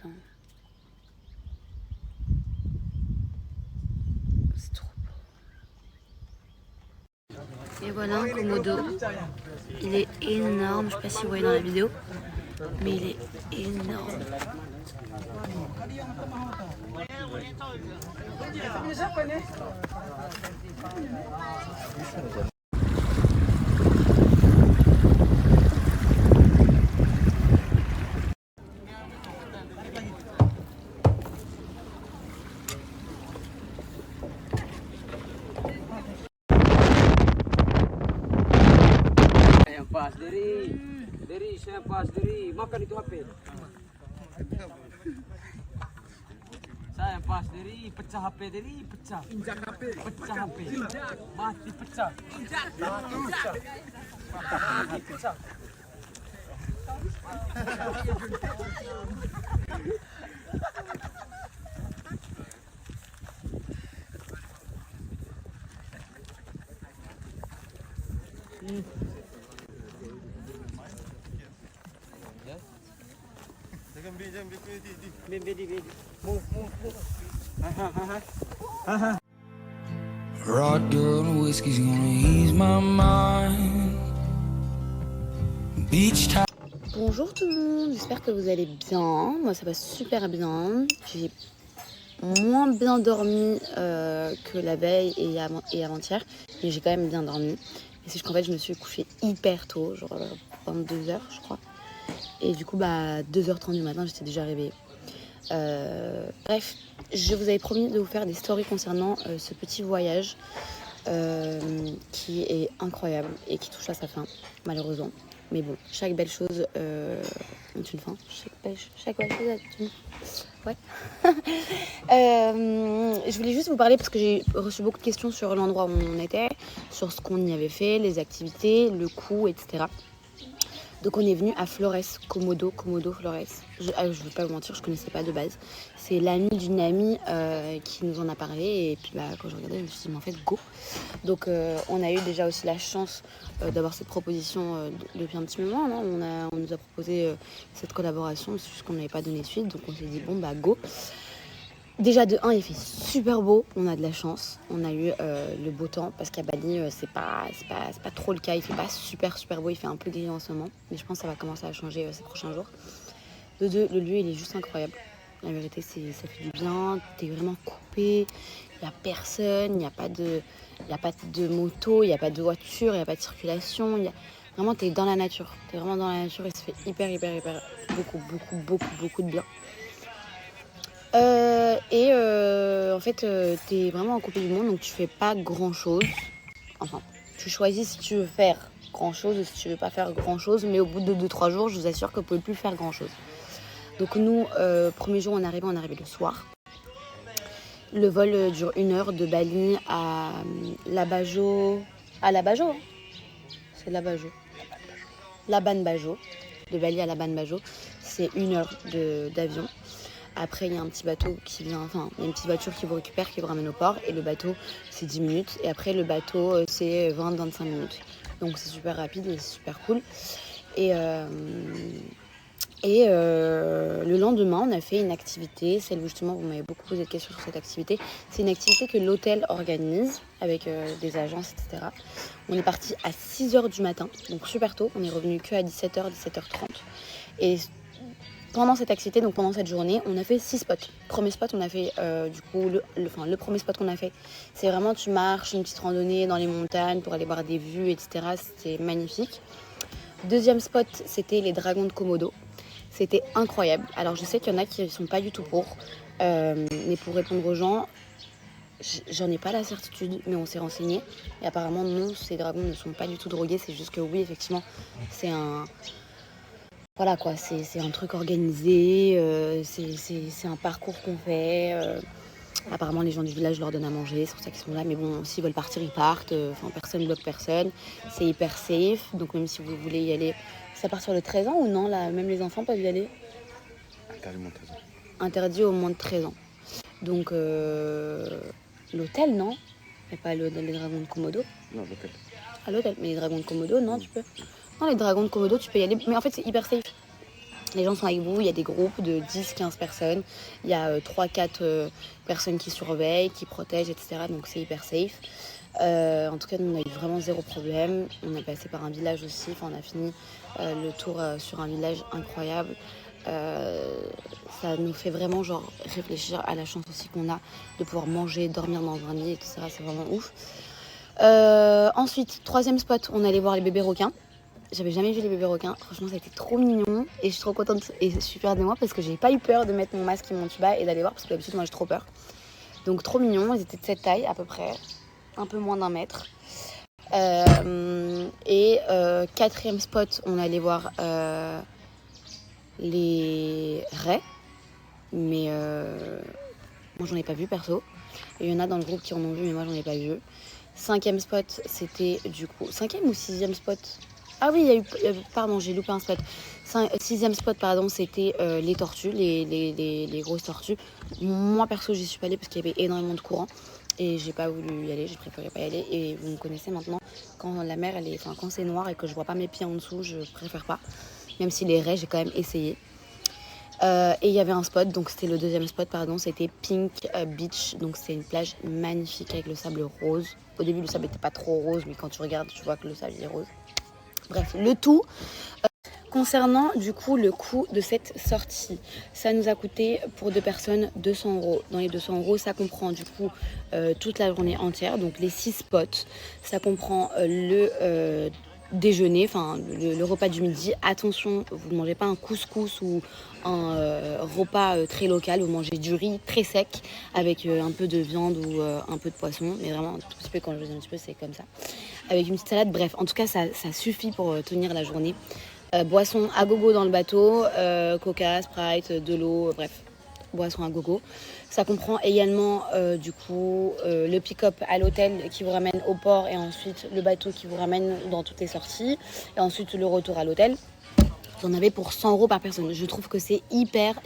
Putain. C'est trop beau. Et voilà un Komodo. Il est énorme. Je sais pas si vous voyez dans la vidéo. Mais il est énorme. Pas dari saya pas dari makan itu HP. Saya pas dari pecah HP dari pecah. Injak HP. Pecah HP. Mati pecah. Mati pecah. Rod girl and whiskey's gonna ease my mind. Beach time. Bonjour tout le monde, j'espère que vous allez bien. Moi ça va super bien. J'ai moins bien dormi que la veille et avant-hier, mais j'ai quand même bien dormi. Et c'est juste qu'en fait je me suis couchée hyper tôt, genre 22h je crois. Et du coup 2h30 du matin j'étais déjà réveillée. Bref, je vous avais promis de vous faire des stories concernant ce petit voyage qui est incroyable et qui touche à sa fin, malheureusement. Mais bon, chaque belle chose a une fin. Chaque belle chose a une fin. Ouais. Je voulais juste vous parler parce que j'ai reçu beaucoup de questions sur l'endroit où on était, sur ce qu'on y avait fait, les activités, le coût, etc. Donc on est venu à Flores, Komodo Flores. Je ne veux pas vous mentir, je ne connaissais pas de base. C'est l'ami d'une amie qui nous en a parlé. Et puis quand je regardais, je me suis dit, mais en fait, go. Donc on a eu déjà aussi la chance d'avoir cette proposition depuis un petit moment. Hein. On nous a proposé cette collaboration, c'est juste qu'on n'avait pas donné suite. Donc on s'est dit, bon, go. Déjà de 1, il fait super beau, on a de la chance. On a eu le beau temps parce qu'à Bali, c'est pas trop le cas. Il fait pas super beau, il fait un peu gris en ce moment. Mais je pense que ça va commencer à changer ces prochains jours. De 2, le lieu, il est juste incroyable. La vérité, ça fait du bien. T'es vraiment coupé. Il n'y a personne, il n'y a pas de moto, il n'y a pas de voiture, il n'y a pas de circulation. Vraiment, t'es dans la nature. T'es vraiment dans la nature et ça fait hyper beaucoup de bien. En fait, t'es vraiment coupé du monde, donc tu fais pas grand chose. Enfin, tu choisis si tu veux faire grand chose ou si tu veux pas faire grand chose, mais au bout de 2-3 jours, je vous assure que vous pouvez plus faire grand chose. Donc nous, premier jour, on est arrivé le soir. Le vol dure 1 heure de Bali à Labajo. À Labajo, hein. C'est Labajo. Laban Bajo. De Bali à Laban Bajo, c'est 1 heure d'avion. Après, il y a un petit bateau qui vient, enfin, il y a une petite voiture qui vous récupère, qui vous ramène au port. Et le bateau, c'est 10 minutes. Et après, le bateau, c'est 20-25 minutes. Donc, c'est super rapide et c'est super cool. Et le lendemain, on a fait une activité. Celle où, justement, vous m'avez beaucoup posé de questions sur cette activité. C'est une activité que l'hôtel organise avec des agences, etc. On est parti à 6h du matin, donc super tôt. On est revenu qu'à 17h, 17h30. Et pendant cette activité, donc pendant cette journée, on a fait 6 spots. Premier spot, on a fait le premier spot qu'on a fait, c'est vraiment tu marches, une petite randonnée dans les montagnes pour aller voir des vues, etc. C'était magnifique. Deuxième spot, c'était les dragons de Komodo. C'était incroyable. Alors je sais qu'il y en a qui ne sont pas du tout pour, mais pour répondre aux gens, j'en ai pas la certitude, mais on s'est renseigné. Et apparemment non, ces dragons ne sont pas du tout drogués, c'est juste que oui, effectivement, c'est un... Voilà quoi, c'est un truc organisé, c'est un parcours qu'on fait. Apparemment, les gens du village leur donnent à manger, c'est pour ça qu'ils sont là. Mais bon, s'ils veulent partir, ils partent. Personne ne bloque personne. C'est hyper safe. Donc, même si vous voulez y aller, c'est à partir de 13 ans ou non là, même les enfants peuvent y aller. Interdit au moins de 13 ans. Interdit au moins de 13 ans. Donc, l'hôtel, non? Il n'y a pas les dragons de Komodo? Non, l'hôtel. À l'hôtel. Mais les dragons de Komodo, non, tu peux. Non, les dragons de Komodo, tu peux y aller. Mais en fait, c'est hyper safe. Les gens sont avec vous, il y a des groupes de 10-15 personnes, il y a 3-4 personnes qui surveillent, qui protègent, etc. Donc c'est hyper safe. En tout cas, nous, on a eu vraiment zéro problème. On est passé par un village aussi, enfin, on a fini le tour sur un village incroyable. Ça nous fait vraiment genre réfléchir à la chance aussi qu'on a de pouvoir manger, dormir dans un lit, etc. C'est vraiment ouf. Ensuite, troisième spot, on allait voir les bébés requins. J'avais jamais vu les bébés requins, franchement ça a été trop mignon et je suis trop contente et je suis fière de moi parce que j'ai pas eu peur de mettre mon masque et mon tuba et d'aller voir parce que d'habitude moi j'ai trop peur. Donc trop mignon, ils étaient de cette taille à peu près, un peu moins d'1 mètre. Quatrième spot, on allait voir les raies, mais moi j'en ai pas vu perso. Il y en a dans le groupe qui en ont vu mais moi j'en ai pas vu. Cinquième spot, c'était du coup... Cinquième ou sixième spot? Ah oui, il y a eu... Pardon, j'ai loupé un spot. Sixième spot, pardon, c'était les tortues, les grosses tortues. Moi, perso, j'y suis pas allée parce qu'il y avait énormément de courant. Et j'ai pas voulu y aller, j'ai préféré pas y aller. Et vous me connaissez maintenant, quand la mer, quand c'est noir et que je vois pas mes pieds en dessous, je préfère pas. Même si les raies, j'ai quand même essayé. Et il y avait un spot, donc c'était le deuxième spot, pardon, c'était Pink Beach. Donc c'est une plage magnifique avec le sable rose. Au début, le sable n'était pas trop rose, mais quand tu regardes, tu vois que le sable est rose. Bref, le tout. Concernant du coup le coût de cette sortie, ça nous a coûté pour 2 personnes 200 €. Dans les 200 €, ça comprend du coup toute la journée entière, donc les 6 spots. Ça comprend le déjeuner, enfin le repas du midi. Attention, vous ne mangez pas un couscous ou un repas très local, vous mangez du riz très sec avec un peu de viande ou un peu de poisson, mais vraiment un tout petit peu, quand je dis un petit peu c'est comme ça. Avec une petite salade, bref, en tout cas ça suffit pour tenir la journée. Boisson à gogo dans le bateau, Coca, Sprite, de l'eau, bref, boisson à gogo. Ça comprend également du coup le pick-up à l'hôtel qui vous ramène au port et ensuite le bateau qui vous ramène dans toutes les sorties et ensuite le retour à l'hôtel. Vous en avez pour 100 € par personne. Je trouve que c'est hyper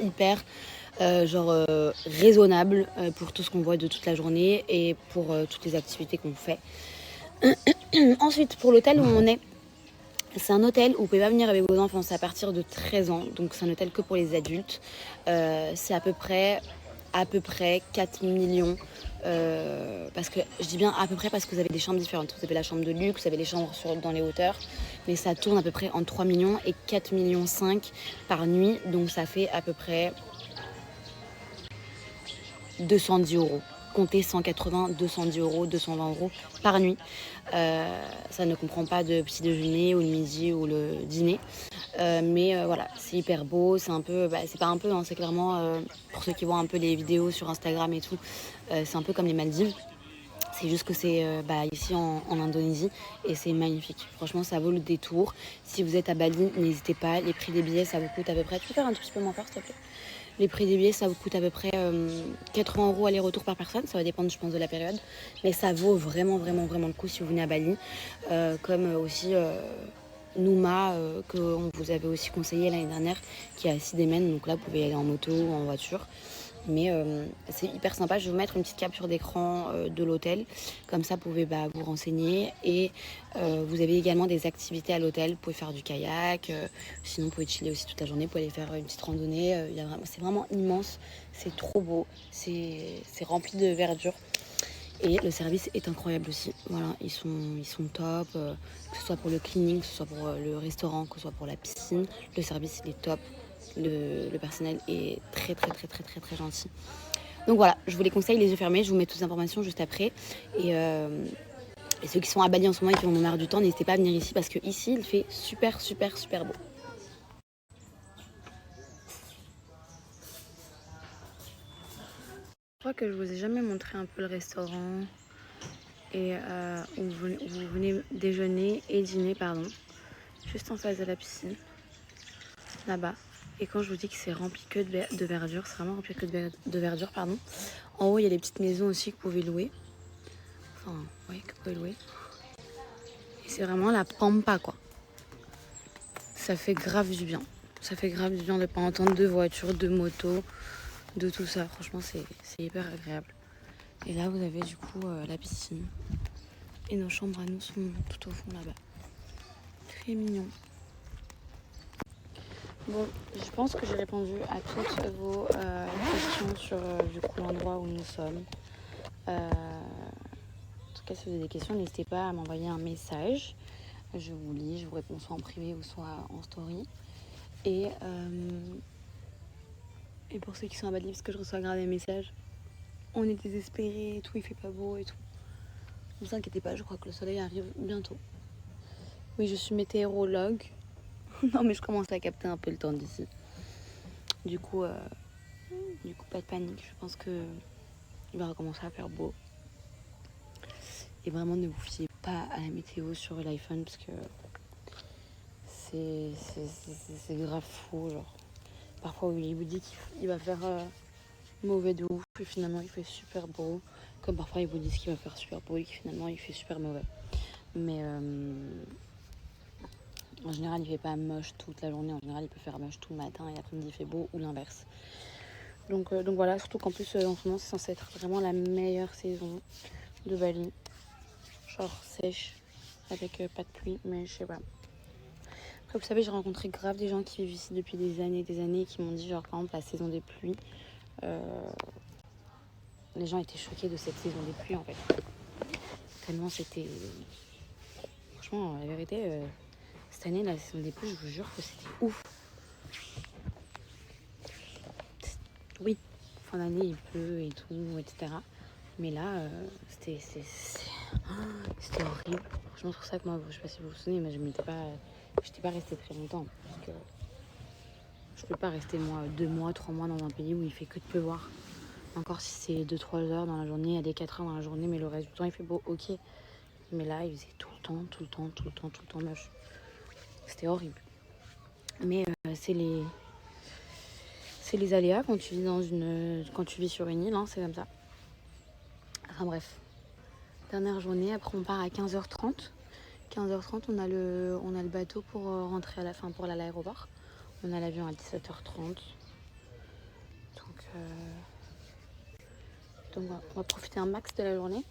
raisonnable pour tout ce qu'on voit de toute la journée et pour toutes les activités qu'on fait. Ensuite, pour l'hôtel où on est, c'est un hôtel où vous pouvez pas venir avec vos enfants, c'est à partir de 13 ans, donc c'est un hôtel que pour les adultes. C'est à peu près 4 millions, parce que je dis bien à peu près parce que vous avez des chambres différentes. Vous avez la chambre de luxe, vous avez les chambres dans les hauteurs, mais ça tourne à peu près entre 3 millions et 4,5 millions par nuit, donc ça fait à peu près 210 €. Comptez 180, 210 €, 220 € par nuit. Ça ne comprend pas de petit déjeuner ou le midi ou le dîner. Mais voilà, c'est hyper beau. C'est un peu, c'est pas un peu, hein, c'est clairement, pour ceux qui voient un peu les vidéos sur Instagram et tout, c'est un peu comme les Maldives. C'est juste que c'est ici en Indonésie et c'est magnifique. Franchement, ça vaut le détour. Si vous êtes à Bali, n'hésitez pas. Les prix des billets, ça vous coûte à peu près... Tu peux faire un tout petit peu moins fort, s'il te plaît? Les prix des billets, ça vous coûte à peu près 80 € aller-retour par personne. Ça va dépendre, je pense, de la période. Mais ça vaut vraiment le coup si vous venez à Bali. Comme aussi Numa, qu'on vous avait aussi conseillé l'année dernière, qui est à Sidemen. Donc là, vous pouvez y aller en moto ou en voiture. Mais c'est hyper sympa. Je vais vous mettre une petite capture d'écran de l'hôtel. Comme ça, vous pouvez vous renseigner. Et vous avez également des activités à l'hôtel. Vous pouvez faire du kayak. Sinon, vous pouvez chiller aussi toute la journée. Vous pouvez aller faire une petite randonnée. C'est vraiment immense. C'est trop beau. C'est rempli de verdure. Et le service est incroyable aussi. Voilà, ils sont top. Que ce soit pour le cleaning, que ce soit pour le restaurant, que ce soit pour la piscine. Le service, il est top. Le personnel est très gentil. Donc voilà, je vous les conseille, les yeux fermés. Je vous mets toutes les informations juste après. Et ceux qui sont à Bali en ce moment et qui en ont marre du temps, n'hésitez pas à venir ici parce que ici il fait super beau. Je crois que je vous ai jamais montré un peu le restaurant et où vous venez déjeuner et dîner, pardon, juste en face de la piscine, là-bas. Et quand je vous dis que c'est rempli que de verdure, c'est vraiment rempli que de verdure, pardon. En haut, il y a des petites maisons aussi que vous pouvez louer. Enfin, oui, que vous pouvez louer. Et c'est vraiment la pampa, quoi. Ça fait grave du bien. Ça fait grave du bien de ne pas entendre de voitures, de motos, de tout ça. Franchement, c'est hyper agréable. Et là, vous avez du coup la piscine. Et nos chambres à nous sont tout au fond là-bas. Très mignon. Bon, je pense que j'ai répondu à toutes vos questions sur du coup l'endroit où nous sommes. En tout cas, si vous avez des questions, n'hésitez pas à m'envoyer un message. Je vous lis, je vous réponds soit en privé ou soit en story. Et pour ceux qui sont à Bali, parce que je reçois grave des messages, on est désespérés et tout, il fait pas beau et tout. Ne vous inquiétez pas, je crois que le soleil arrive bientôt. Oui, je suis météorologue. Non, mais je commence à capter un peu le temps d'ici. Du coup, pas de panique. Je pense que il va recommencer à faire beau. Et vraiment, ne vous fiez pas à la météo sur l'iPhone parce que c'est grave fou. Genre, parfois, il vous dit qu'il va faire mauvais de ouf et finalement, il fait super beau. Comme parfois, ils vous disent qu'il va faire super beau et que finalement, il fait super mauvais. Mais en général, il fait pas moche toute la journée. En général, il peut faire moche tout le matin et après-midi, il fait beau ou l'inverse. Donc voilà, surtout qu'en plus, en ce moment, c'est censé être vraiment la meilleure saison de Bali. Genre sèche, avec pas de pluie, mais je sais pas. Après, vous savez, j'ai rencontré grave des gens qui vivent ici depuis des années et des années qui m'ont dit, genre, par exemple, la saison des pluies. Les gens étaient choqués de cette saison des pluies, en fait. Tellement c'était... Franchement, la vérité, cette année, la saison des pluies, je vous jure que c'était ouf. Oui, fin d'année, il pleut et tout, etc. Mais là, c'était horrible. Franchement, c'est pour ça que moi, je sais pas si vous vous souvenez, mais j'étais pas restée très longtemps. Parce que je peux pas rester, moi, 2 mois, 3 mois dans un pays où il fait que de pleuvoir. Encore si c'est 2-3 heures dans la journée, il y a des 4 heures dans la journée, mais le reste du temps, il fait beau, ok. Mais là, il faisait tout le temps moche. C'était horrible. Mais c'est les aléas quand tu vis sur une île, hein, c'est comme ça. Enfin bref. Dernière journée, après on part à 15h30. 15h30, on a le bateau pour rentrer à la fin, pour aller à l'aéroport. On a l'avion à 17h30. Donc on va profiter un max de la journée.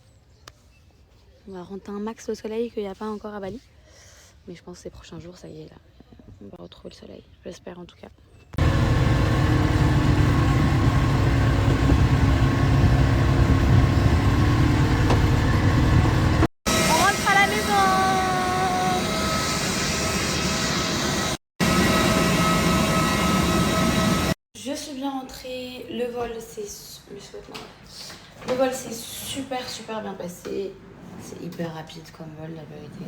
On va rentrer un max le soleil qu'il n'y a pas encore à Bali. Mais je pense que ces prochains jours, ça y est là. On va retrouver le soleil. J'espère en tout cas. Je suis bien rentrée, le vol s'est super bien passé. C'est hyper rapide comme vol, la vérité.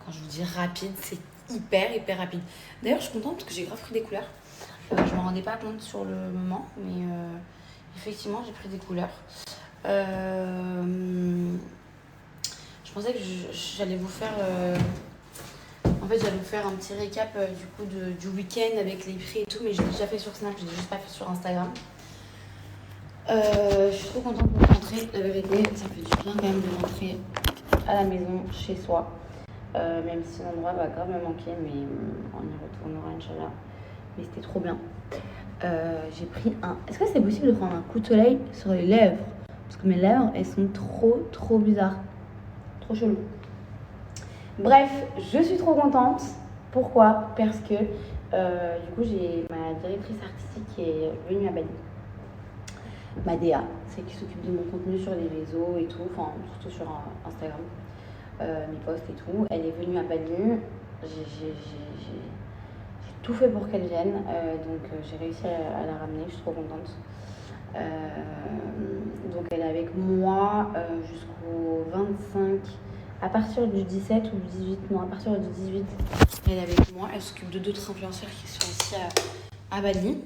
Quand je vous dis rapide, c'est hyper rapide. D'ailleurs, je suis contente parce que j'ai grave pris des couleurs. Je m'en rendais pas compte sur le moment, mais effectivement, j'ai pris des couleurs. Je pensais que j'allais vous faire... j'allais vous faire un petit récap du coup du week-end avec les prix et tout, mais j'ai déjà fait sur Snap, je l'ai juste pas fait sur Instagram. Je suis trop contente de rentrer, la vérité, ça fait du bien quand même de rentrer à la maison, chez soi. Même si l'endroit va grave me manquer, mais on y retournera, Inch'Allah. Mais c'était trop bien. J'ai pris un... Est-ce que c'est possible de prendre un coup de soleil sur les lèvres? Parce que mes lèvres, elles sont trop bizarres. Trop chelou. Bref, je suis trop contente. Pourquoi? Parce que du coup, j'ai ma directrice artistique qui est venue à Bali. Ma DA, c'est qui s'occupe de mon contenu sur les réseaux et tout, enfin surtout sur Instagram, mes posts et tout. Elle est venue à Bali. J'ai tout fait pour qu'elle vienne, donc j'ai réussi à la ramener, je suis trop contente. Donc elle est avec moi jusqu'au 25. À partir du 17 ou du 18, non, à partir du 18, elle est avec moi. Elle s'occupe de d'autres influenceurs qui sont ici à Bali.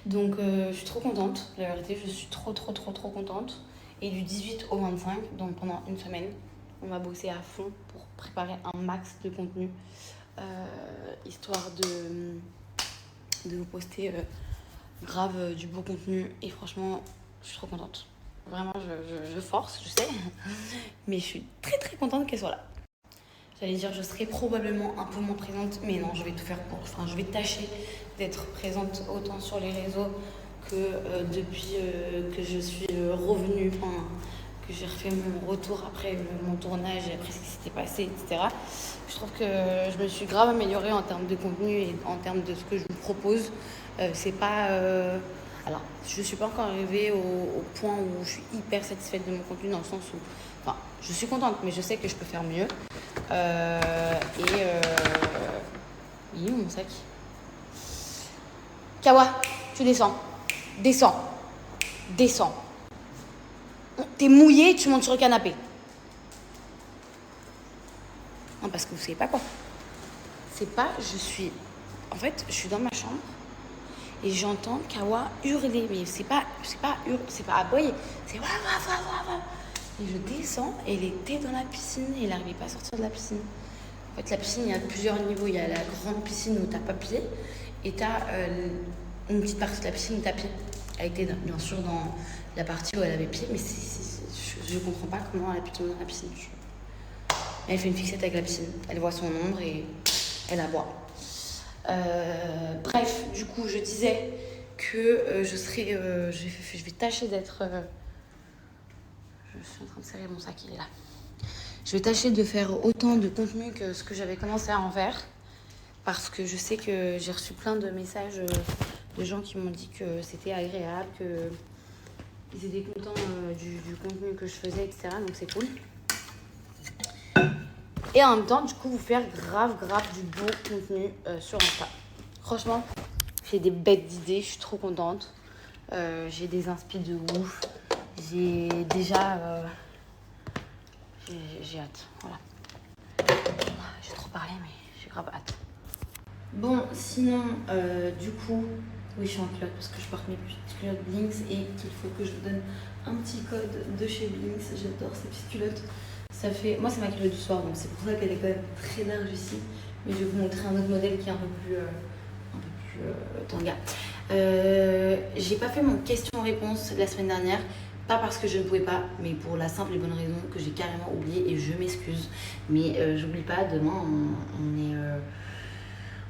Donc, je suis trop contente. La vérité, je suis trop contente. Et du 18 au 25, donc pendant une semaine, on va bosser à fond pour préparer un max de contenu, histoire de vous poster grave du beau contenu. Et franchement, je suis trop contente. Vraiment, je force, je sais, mais je suis très contente qu'elle soit là. J'allais dire, je serai probablement un peu moins présente, mais non, je vais tout faire pour. Enfin, je vais tâcher d'être présente autant sur les réseaux que depuis que je suis revenue que j'ai refait mon retour après mon tournage et après ce qui s'était passé, etc. Je trouve que je me suis grave améliorée en termes de contenu et en termes de ce que je vous propose. C'est pas... Alors, je ne suis pas encore arrivée au point où je suis hyper satisfaite de mon contenu dans le sens où... Enfin, je suis contente, mais je sais que je peux faire mieux. Il est où mon sac? Kawa, tu descends. Descends. Descends. T'es mouillé, tu montes sur le canapé. Non, parce que vous savez pas quoi. C'est pas, je suis... En fait, je suis dans ma chambre et j'entends Kawa hurler. Mais c'est pas aboyer. C'est wa, wa, wa, wa, wa. Et je descends et il était dans la piscine et il n'arrivait pas à sortir de la piscine. En fait, la piscine, il y a plusieurs niveaux. Il y a la grande piscine où t'as pas pied et t'as une petite partie de la piscine où t'as pied. Elle était bien sûr dans la partie où elle avait pied, mais je comprends pas comment elle a pu tomber dans la piscine. Elle fait une fixette avec la piscine. Elle voit son ombre et elle aboie. Bref, du coup, je disais que je vais tâcher d'être... Je suis en train de serrer mon sac, il est là. Je vais tâcher de faire autant de contenu que ce que j'avais commencé à en faire. Parce que je sais que j'ai reçu plein de messages de gens qui m'ont dit que c'était agréable, qu'ils étaient contents du contenu que je faisais, etc. Donc c'est cool. Et en même temps, du coup, vous faire grave du beau contenu sur Insta. Franchement, j'ai des bêtes d'idées, je suis trop contente. J'ai des inspi de ouf. J'ai déjà... j'ai hâte, voilà. J'ai trop parlé, mais j'ai grave hâte. Bon, sinon, du coup... Oui, je suis en culotte parce que je porte mes petites culottes Blinks et qu'il faut que je vous donne un petit code de chez Blinks. J'adore ces petites culottes. Ça fait... Moi, c'est ma culotte du soir, donc c'est pour ça qu'elle est quand même très large ici. Mais je vais vous montrer un autre modèle qui est un peu plus tanga. J'ai pas fait mon question-réponse la semaine dernière. Pas parce que je ne pouvais pas, mais pour la simple et bonne raison que j'ai carrément oublié et je m'excuse. Mais j'oublie pas, demain,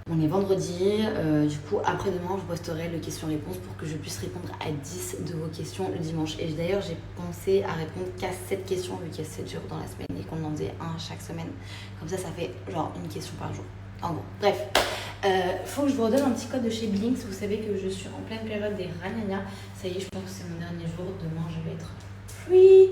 on est vendredi, du coup après-demain je posterai le question-réponse pour que je puisse répondre à 10 de vos questions le dimanche. Et d'ailleurs j'ai pensé à répondre qu'à 7 questions vu qu'il y a 7 jours dans la semaine et qu'on en faisait un chaque semaine. Comme ça fait genre une question par jour. En gros, bref. Faut que je vous redonne un petit code de chez Blinks. Vous savez que je suis en pleine période des ragnagnas. Ça y est, je pense que c'est mon dernier jour. Demain je vais être free.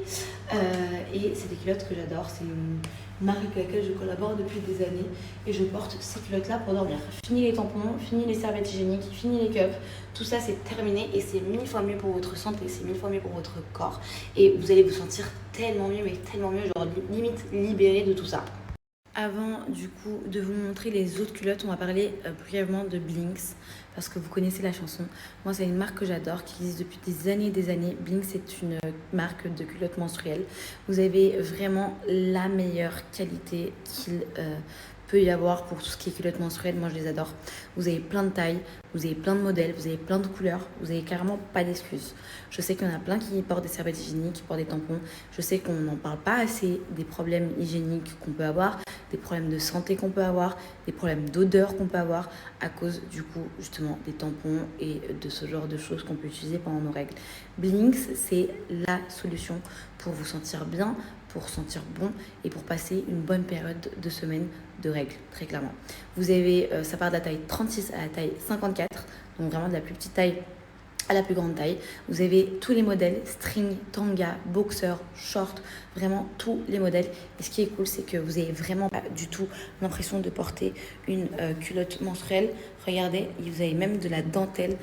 Et c'est des culottes que j'adore. C'est une marque avec laquelle je collabore depuis des années et je porte ces culottes là pour dormir. Fini les tampons, fini les serviettes hygiéniques, fini les cups, tout ça c'est terminé et c'est 1000 fois mieux pour votre santé, c'est 1000 fois mieux pour votre corps et vous allez vous sentir tellement mieux, mais tellement mieux, genre limite libéré de tout ça. Avant du coup de vous montrer les autres culottes, on va parler brièvement de Blinks parce que vous connaissez la chanson. Moi c'est une marque que j'adore qui existe depuis des années et des années. Blinks c'est une marque de culottes menstruelles. Vous avez vraiment la meilleure qualité qu'il peut y avoir pour tout ce qui est culottes menstruelles. Moi je les adore. Vous avez plein de tailles, vous avez plein de modèles, vous avez plein de couleurs, vous avez carrément pas d'excuses. Je sais qu'il y en a plein qui portent des serviettes hygiéniques, qui portent des tampons. Je sais qu'on n'en parle pas assez des problèmes hygiéniques qu'on peut avoir, des problèmes de santé qu'on peut avoir, des problèmes d'odeur qu'on peut avoir à cause du coup justement des tampons et de ce genre de choses qu'on peut utiliser pendant nos règles. Blinks, c'est la solution pour vous sentir bien, pour sentir bon et pour passer une bonne période de semaine de règles, très clairement. Vous avez, ça part de la taille 36 à la taille 54, donc vraiment de la plus petite taille à la plus grande taille. Vous avez tous les modèles, string, tanga, boxer, short, vraiment tous les modèles. Et ce qui est cool, c'est que vous n'avez vraiment pas du tout l'impression de porter une culotte menstruelle. Regardez, vous avez même de la dentelle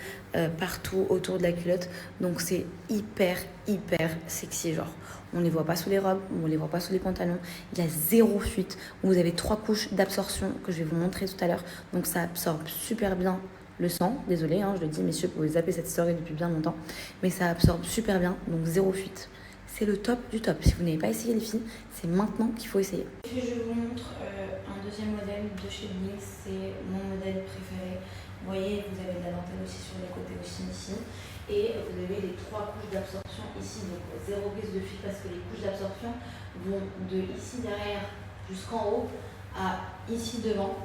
partout autour de la culotte. Donc c'est hyper sexy, genre. On ne les voit pas sous les robes, on ne les voit pas sous les pantalons. Il y a zéro fuite. Vous avez 3 couches d'absorption que je vais vous montrer tout à l'heure. Donc ça absorbe super bien le sang. Désolée, je le dis, messieurs, vous pouvez zapper cette story depuis bien longtemps. Mais ça absorbe super bien, donc zéro fuite. C'est le top du top. Si vous n'avez pas essayé les filles, c'est maintenant qu'il faut essayer. Je vous montre un deuxième modèle de chez Blinks. C'est mon modèle préféré. Vous voyez, vous avez de la dentelle aussi sur les côtés, aussi ici. Et vous avez les 3 couches d'absorption ici. Donc zéro risque de fuite parce que les couches d'absorption vont de ici derrière jusqu'en haut à ici devant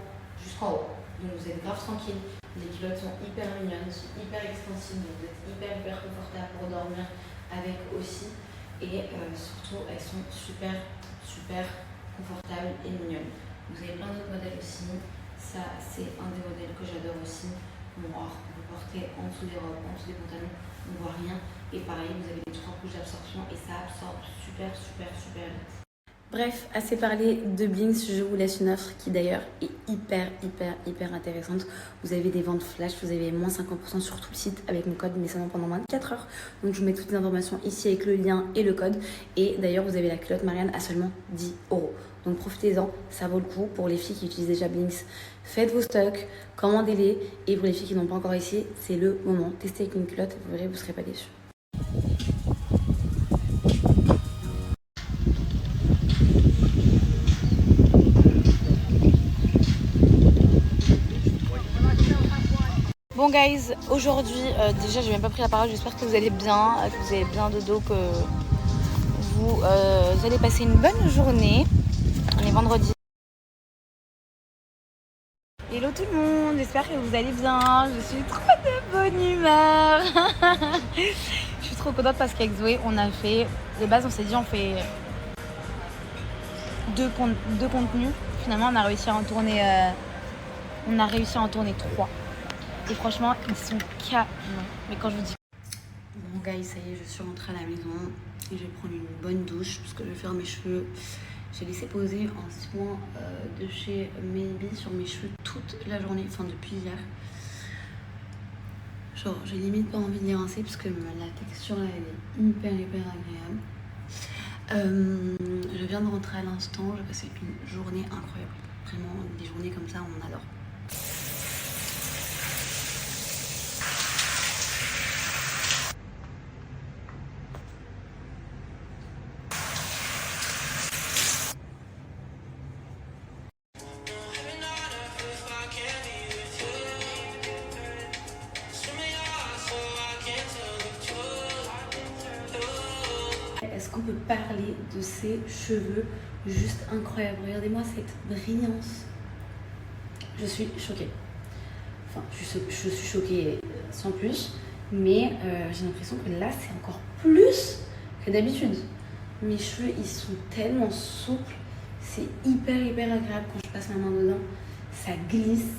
jusqu'en haut. Donc vous êtes grave tranquille. Les culottes sont hyper mignonnes, sont hyper extensibles, donc vous êtes hyper confortable pour dormir avec aussi. et surtout elles sont super confortables et mignonnes. Vous avez plein d'autres modèles aussi. Ça c'est un des modèles que j'adore aussi. Noir, vous portez en dessous des robes, en dessous des pantalons, on ne voit rien. Et pareil, vous avez les 3 couches d'absorption et ça absorbe super vite. Bref, assez parlé de Blinks, je vous laisse une offre qui d'ailleurs est hyper intéressante. Vous avez des ventes flash, vous avez moins 50% sur tout le site avec mon code, mais seulement pendant 24 heures. Donc je vous mets toutes les informations ici avec le lien et le code. Et d'ailleurs, vous avez la culotte Marianne à seulement 10 €. Donc profitez-en, ça vaut le coup. Pour les filles qui utilisent déjà Blinks, faites vos stocks, commandez-les. Et pour les filles qui n'ont pas encore essayé, c'est le moment. Testez avec une culotte, vous verrez, vous ne serez pas déçus. Bon guys, aujourd'hui, déjà j'ai même pas pris la parole, j'espère que vous allez bien, que vous avez bien de dos, que vous allez passer une bonne journée. On est vendredi. Hello tout le monde, j'espère que vous allez bien, je suis trop de bonne humeur. Je suis trop contente parce qu'avec Zoé on a fait, de base on s'est dit on fait deux contenus, finalement on a réussi à en tourner 3. Et franchement, ils sont canons. Mais quand je vous dis... Bon guys, ça y est, je suis rentrée à la maison. Et je vais prendre une bonne douche parce que je vais faire mes cheveux. J'ai laissé poser un soin de chez Maybe sur mes cheveux toute la journée. Enfin, depuis hier. Genre, j'ai limite pas envie de les rincer parce que la texture là, elle est hyper agréable. Je viens de rentrer à l'instant. J'ai passé une journée incroyable. Vraiment, des journées comme ça, on adore. Est-ce qu'on peut parler de ces cheveux juste incroyables? Regardez-moi cette brillance. Je suis choquée. Enfin, je suis choquée sans plus. Mais j'ai l'impression que là, c'est encore plus que d'habitude. Mes cheveux, ils sont tellement souples. C'est hyper agréable quand je passe ma main dedans. Ça glisse.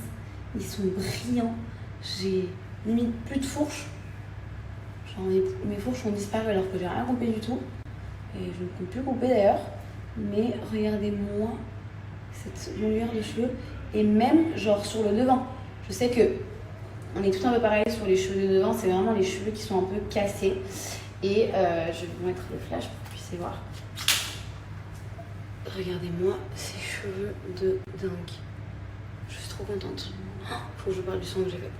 Ils sont brillants. J'ai limite plus de fourches. Genre mes fourches ont disparu alors que j'ai rien coupé du tout. Et je ne compte plus couper d'ailleurs. Mais regardez-moi cette longueur de cheveux. Et même genre sur le devant. Je sais que on est tout un peu pareil sur les cheveux de devant. C'est vraiment les cheveux qui sont un peu cassés. Et je vais vous mettre le flash pour que vous puissiez voir. Regardez-moi ces cheveux de dingue. Je suis trop contente. Faut que je parle du soin que j'ai fait.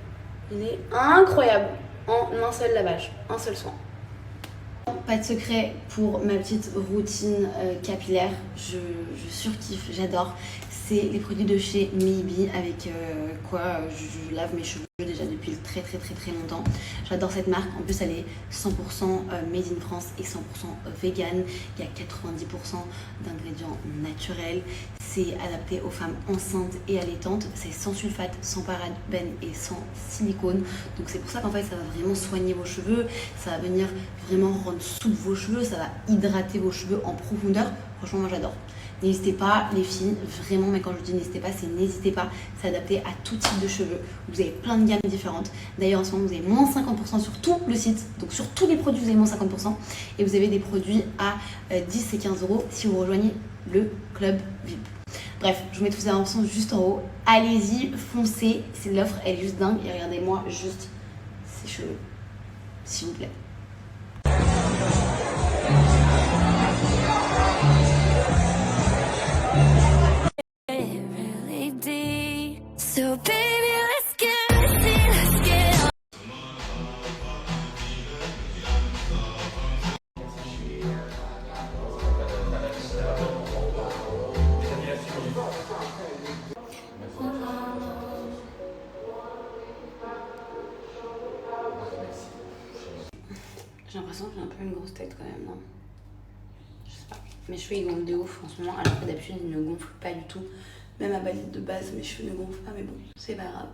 Il est incroyable. En un seul lavage, un seul soin. Pas de secret pour ma petite routine capillaire, je surkiffe, j'adore. C'est les produits de chez Maybe avec quoi je lave mes cheveux déjà depuis très longtemps. J'adore cette marque, en plus elle est 100% made in France et 100% vegan. Il y a 90% d'ingrédients naturels. C'est adapté aux femmes enceintes et allaitantes. C'est sans sulfate, sans parabènes et sans silicone. Donc c'est pour ça qu'en fait ça va vraiment soigner vos cheveux. Ça va venir vraiment rendre souple vos cheveux. Ça va hydrater vos cheveux en profondeur. Franchement moi j'adore. N'hésitez pas les filles, vraiment, mais quand je vous dis n'hésitez pas, c'est n'hésitez pas, c'est adapté à tout type de cheveux. Vous avez plein de gammes différentes. D'ailleurs en ce moment vous avez moins 50% sur tout le site, donc sur tous les produits vous avez moins 50%. Et vous avez des produits à 10 et 15 € si vous rejoignez le club VIP. Bref, je vous mets toutes ces informations juste en haut. Allez-y, foncez, c'est l'offre, elle est juste dingue. Et regardez-moi juste ces cheveux, s'il vous plaît. So baby, let's get J'ai l'impression que j'ai un peu une grosse tête quand même, non? Je sais pas. Mes cheveux ils gonflent de ouf en ce moment, alors que d'habitude ils ne gonflent pas du tout. Même à balide de base, mes cheveux ne gonflent pas, mais bon, c'est pas grave.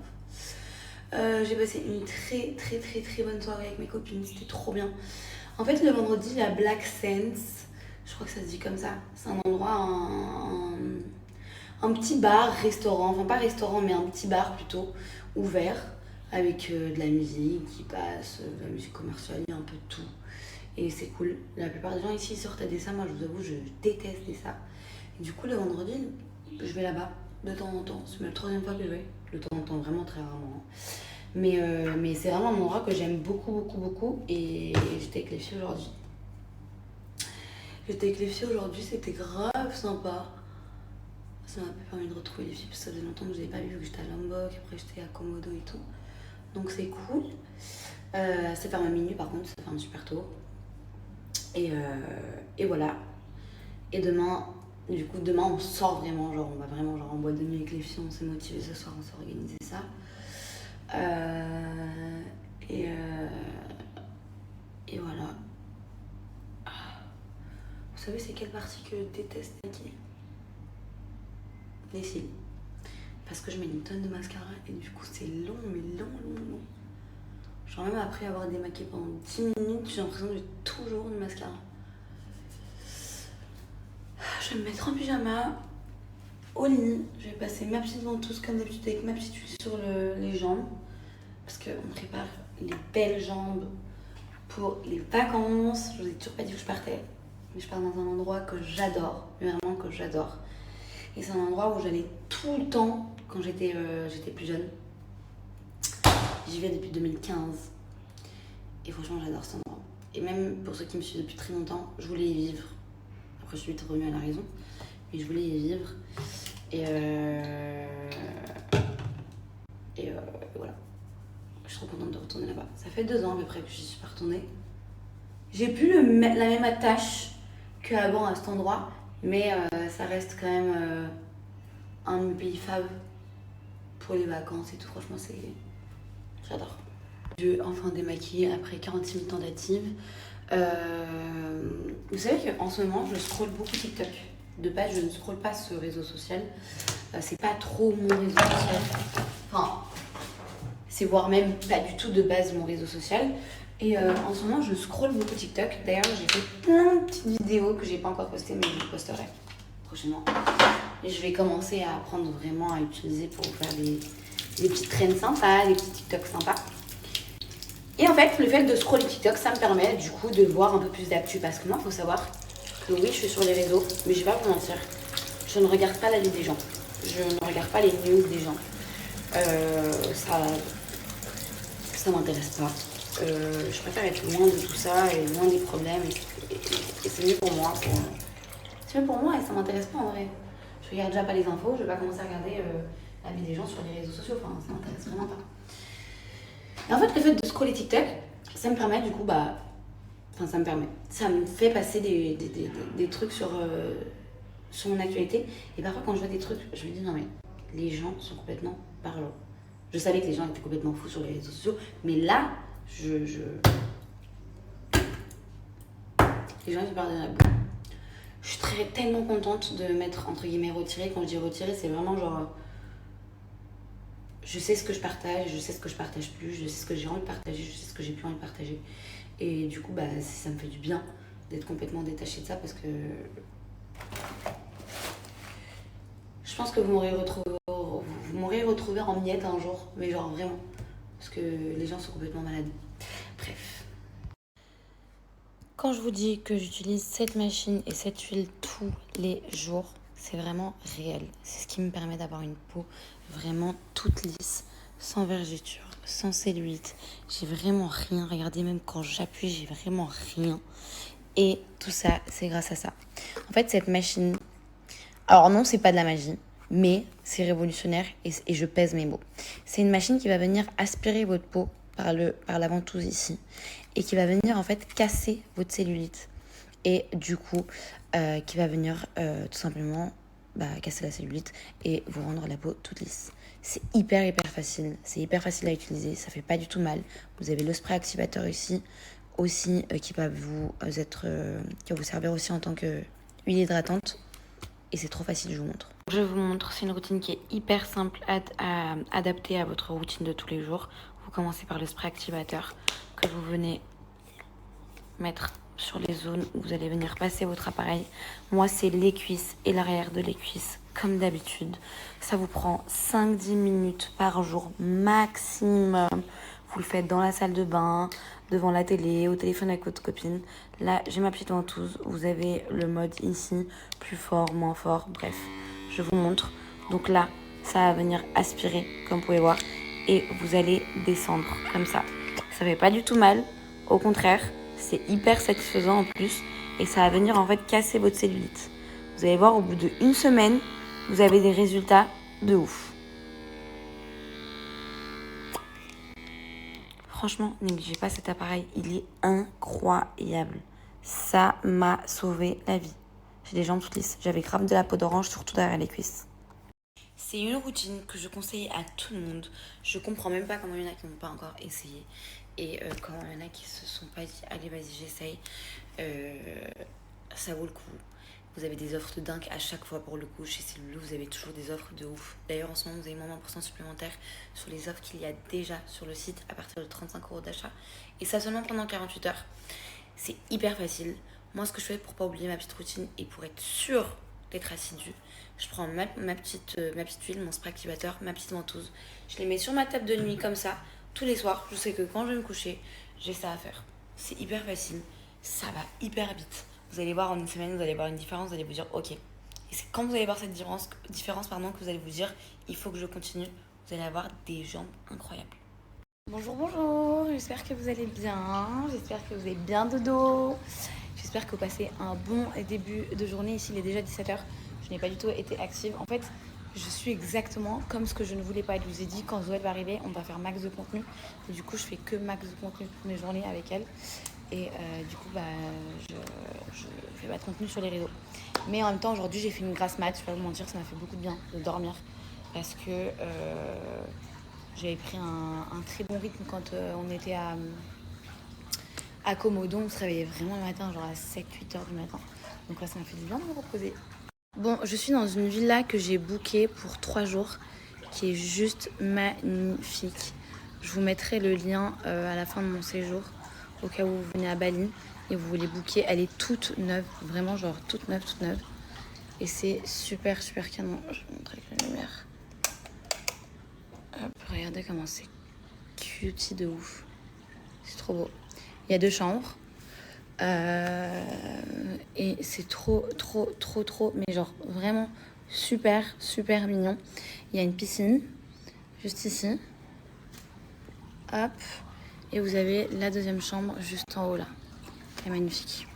J'ai passé une très bonne soirée avec mes copines, c'était trop bien. En fait, le vendredi, la Black Sense, je crois que ça se dit comme ça, c'est un endroit, un petit bar, restaurant, enfin pas restaurant, mais un petit bar plutôt, ouvert, avec de la musique qui passe, de la musique commerciale, il y a un peu de tout. Et c'est cool. La plupart des gens ici sortent à Dessa, moi je vous avoue, je déteste Dessa. Et du coup, le vendredi, je vais là-bas, de temps en temps. C'est même la 3e fois que je vais, de temps en temps, vraiment très rarement. Mais c'est vraiment un endroit que j'aime beaucoup. Et j'étais avec les filles aujourd'hui. C'était grave sympa. Ça m'a permis de retrouver les filles parce que ça faisait longtemps que je les avais pas vues, vu que j'étais à Lombok, après j'étais à Komodo et tout. Donc c'est cool. Ça ferme à minuit par contre, ça ferme super tôt. Et voilà. Et demain on sort vraiment, genre on va vraiment genre en boîte de nuit avec les filles, on s'est motivés ce soir, on s'est organisé ça. Et voilà. Vous savez c'est quelle partie que je déteste maquiller? Les cils. Parce que je mets une tonne de mascara et du coup c'est long, mais long. Genre même après avoir démaquillé pendant 10 minutes, j'ai l'impression que j'ai toujours du mascara. Je vais me mettre en pyjama, au lit. Je vais passer ma petite ventouse comme d'habitude avec ma petite huile sur les jambes. Parce qu'on prépare les belles jambes pour les vacances. Je vous ai toujours pas dit où je partais. Mais je pars dans un endroit que j'adore, vraiment que j'adore. Et c'est un endroit où j'allais tout le temps quand j'étais plus jeune. J'y vais depuis 2015. Et franchement, j'adore cet endroit. Et même pour ceux qui me suivent depuis très longtemps, je voulais y vivre. Après, je suis vite revenue à la raison. Mais je voulais y vivre. Et voilà. Je suis trop contente de retourner là-bas. Ça fait 2 ans à peu près que je suis pas retournée. J'ai plus la même attache qu'avant à cet endroit. Mais ça reste quand même un pays fab pour les vacances et tout. Franchement, j'adore. Je vais enfin démaquiller après 46 000 tentatives. Vous savez qu'en ce moment, je scrolle beaucoup TikTok. De base, je ne scrolle pas ce réseau social. C'est pas trop mon réseau social. Enfin, c'est voire même pas du tout de base mon réseau social. Et en ce moment, je scrolle beaucoup TikTok. D'ailleurs, j'ai fait plein de petites vidéos que j'ai pas encore postées, mais je les posterai prochainement. Et je vais commencer à apprendre vraiment à utiliser pour faire des petites trends sympas, des petits TikTok sympas. Et en fait, le fait de scroller TikTok, ça me permet du coup de voir un peu plus d'actu. Parce que moi, il faut savoir que oui, je suis sur les réseaux, mais je vais pas vous mentir, je ne regarde pas la vie des gens. Je ne regarde pas les news des gens. Ça m'intéresse pas. Je préfère être loin de tout ça et loin des problèmes. Et c'est mieux pour moi. C'est mieux pour moi et ça m'intéresse pas en vrai. Je regarde déjà pas les infos, je vais pas commencer à regarder la vie des gens sur les réseaux sociaux. Enfin, ça m'intéresse vraiment pas. Et en fait, le fait de scroller TikTok, ça me permet du coup, ça me fait passer des trucs sur mon actualité. Et parfois, quand je vois des trucs, je me dis non mais les gens sont complètement parlants. Je savais que les gens étaient complètement fous sur les réseaux sociaux, mais là, les gens ils parlent de la boue. Je suis tellement contente de m'être entre guillemets retirée. Quand je dis retirée, c'est vraiment genre je sais ce que je partage, je sais ce que je partage plus, je sais ce que j'ai envie de partager, je sais ce que j'ai plus envie de partager. Et du coup, ça me fait du bien d'être complètement détachée de ça parce que je pense que vous m'aurez retrouvé en miettes un jour, mais genre vraiment, parce que les gens sont complètement malades. Bref. Quand je vous dis que j'utilise cette machine et cette huile tous les jours, c'est vraiment réel. C'est ce qui me permet d'avoir une peau vraiment toute lisse, sans vergeture, sans cellulite. J'ai vraiment rien. Regardez, même quand j'appuie, j'ai vraiment rien. Et tout ça, c'est grâce à ça. En fait, cette machine... Alors non, c'est pas de la magie, mais c'est révolutionnaire et je pèse mes mots. C'est une machine qui va venir aspirer votre peau par la ventouse ici et qui va venir en fait casser votre cellulite. Et du coup, qui va venir tout simplement casser la cellulite et vous rendre la peau toute lisse. C'est hyper facile, c'est hyper facile à utiliser, ça fait pas du tout mal. Vous avez le spray activateur ici aussi qui va vous servir aussi en tant que huile hydratante et c'est trop facile, je vous montre. Je vous montre, c'est une routine qui est hyper simple à adapter à votre routine de tous les jours. Vous commencez par le spray activateur que vous venez mettre sur les zones où vous allez venir passer votre appareil. Moi, c'est les cuisses et l'arrière de les cuisses, comme d'habitude. Ça vous prend 5-10 minutes par jour maximum. Vous le faites dans la salle de bain, devant la télé, au téléphone avec votre copine. Là, j'ai ma petite ventouse. Vous avez le mode ici, plus fort, moins fort, bref. Je vous montre. Donc là, ça va venir aspirer, comme vous pouvez voir. Et vous allez descendre, comme ça. Ça fait pas du tout mal. Au contraire, c'est hyper satisfaisant en plus. Et ça va venir en fait casser votre cellulite. Vous allez voir, au bout d'1 semaine, vous avez des résultats de ouf. Franchement, négligez pas cet appareil. Il est incroyable. Ça m'a sauvé la vie. J'ai des jambes toutes lisses. J'avais grave de la peau d'orange, surtout derrière les cuisses. C'est une routine que je conseille à tout le monde. Je comprends même pas comment il y en a qui n'ont pas encore essayé. Et quand il y en a qui se sont pas dit, allez vas-y j'essaye, ça vaut le coup. Vous avez des offres de dingue à chaque fois pour le coup. Chez Cellulose, vous avez toujours des offres de ouf. D'ailleurs, en ce moment, vous avez moins 20% supplémentaire sur les offres qu'il y a déjà sur le site à partir de 35 € d'achat. Et ça seulement pendant 48 heures. C'est hyper facile. Moi, ce que je fais pour pas oublier ma petite routine et pour être sûre d'être assidue, je prends ma petite huile, mon spray activateur, ma petite ventouse. Je les mets sur ma table de nuit comme ça, tous les soirs. Je sais que quand je vais me coucher, j'ai ça à faire. C'est hyper facile. Ça va hyper vite. Vous allez voir en 1 semaine, vous allez voir une différence, vous allez vous dire ok. Et c'est quand vous allez voir cette différence que vous allez vous dire il faut que je continue. Vous allez avoir des jambes incroyables. Bonjour, j'espère que vous allez bien. J'espère que vous avez bien de dos. J'espère que vous passez un bon début de journée. Ici, il est déjà 17h. Je n'ai pas du tout été active. En fait, je suis exactement comme ce que je ne voulais pas. Je vous ai dit, quand Zoé va arriver, on va faire max de contenu. Et du coup, je fais que max de contenu toutes mes journées avec elle. Et du coup, je fais pas de contenu sur les réseaux. Mais en même temps, aujourd'hui, j'ai fait une grasse mat. Je vais pas vous mentir, ça m'a fait beaucoup de bien de dormir. Parce que j'avais pris un très bon rythme quand on était à Komodo. On se réveillait vraiment le matin, genre à 7-8 heures du matin. Donc là, ça m'a fait du bien de me reposer. Bon, je suis dans une villa que j'ai bookée pour 3 jours, qui est juste magnifique. Je vous mettrai le lien à la fin de mon séjour, au cas où vous venez à Bali et vous voulez booker. Elle est toute neuve, vraiment genre toute neuve. Et c'est super canon. Je vais vous montrer avec la lumière. Hop, regardez comment c'est cutie de ouf. C'est trop beau. Il y a 2 chambres. Et c'est trop, mais genre vraiment super mignon. Il y a une piscine, juste ici. Hop. Et vous avez la 2e chambre juste en haut là. Elle est magnifique.